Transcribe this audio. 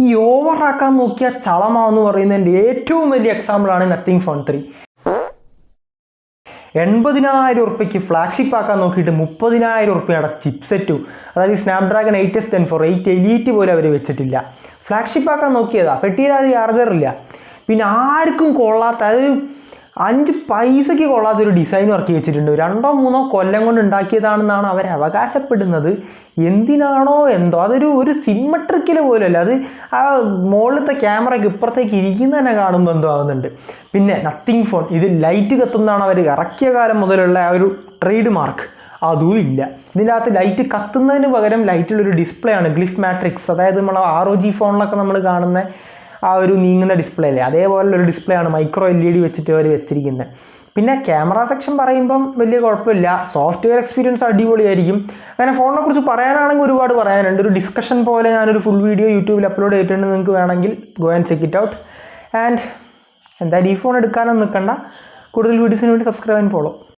ഈ ഓവറാക്കാൻ നോക്കിയ ചളമാവെന്ന് പറയുന്നതിൻ്റെ ഏറ്റവും വലിയ എക്സാമ്പിളാണ് നത്തിങ് ഫോൺ 3. 80,000 ഉറുപ്പ്യക്ക് ഫ്ലാഗ്ഷിപ്പ് ആക്കാൻ നോക്കിയിട്ട് 30,000 ഉറുപ്പ്യയുടെ ചിപ്സെറ്റും, അതായത് സ്നാപ്ഡ്രാഗൺ 8S10 4 8 എലീറ്റ് പോലും അവർ വെച്ചിട്ടില്ല. ഫ്ലാഗ്ഷിപ്പ് ആക്കാൻ നോക്കിയതാ, പെട്ടിയിലത് ചാർജറില്ല. പിന്നെ ആർക്കും കൊള്ളാത്ത, അത് 5 പൈസയ്ക്ക് കൊള്ളാത്തൊരു ഡിസൈൻ ഇറക്കി വെച്ചിട്ടുണ്ട്. 2-3 കൊല്ലം കൊണ്ട് ഉണ്ടാക്കിയതാണെന്നാണ് അവർ അവകാശപ്പെടുന്നത്. എന്തിനാണോ എന്തോ, അതൊരു സിമ്മട്രിക്കൽ പോലെയല്ല, അത് ആ മുകളിലത്തെ ക്യാമറയ്ക്ക് ഇപ്പുറത്തേക്ക് ഇരിക്കുന്ന തന്നെ കാണുമ്പോൾ എന്തോ ആകുന്നുണ്ട്. പിന്നെ നത്തിങ് ഫോൺ, ഇത് ലൈറ്റ് കത്തുന്നതാണ് അവർ ഇറക്കിയ കാലം മുതലുള്ള ആ ഒരു ട്രേഡ് മാർക്ക്, അതും ഇല്ല. ഇതിൻ്റെ അകത്ത് ലൈറ്റ് കത്തുന്നതിന് പകരം ലൈറ്റിലൊരു ഡിസ്പ്ലേ ആണ്, ഗ്ലിഫ് മാട്രിക്സ്. അതായത് നമ്മൾ ROG ഫോണിലൊക്കെ നമ്മൾ കാണുന്ന ആ ഒരു നീങ്ങുന്ന ഡിസ്പ്ലേ അല്ലേ, അതേപോലുള്ളൊരു ഡിസ്പ്ലേ ആണ് മൈക്രോ LED വെച്ചിട്ട് അവർ വെച്ചിരിക്കുന്നത്. പിന്നെ ക്യാമറ സെക്ഷൻ പറയുമ്പം വലിയ കുഴപ്പമില്ല, സോഫ്റ്റ്വെയർ എക്സ്പീരിയൻസ് അടിപൊളിയായിരിക്കും. അങ്ങനെ ഫോണിനെ കുറിച്ച് പറയാനാണെങ്കിൽ ഒരുപാട് പറയാനുണ്ട്. ഒരു ഡിസ്കഷൻ പോലെ ഞാനൊരു ഫുൾ വീഡിയോ യൂട്യൂബിൽ അപ്ലോഡ് ചെയ്തിട്ടുണ്ട്, നിങ്ങൾക്ക് വേണമെങ്കിൽ go and check it out. And എന്തായാലും ഈ ഫോൺ എടുക്കാനൊന്നും നിൽക്കണ്ട, കൂടുതൽ വീഡിയോസിന് വേണ്ടി സബ്സ്ക്രൈബ് ആൻഡ് ഫോളോ.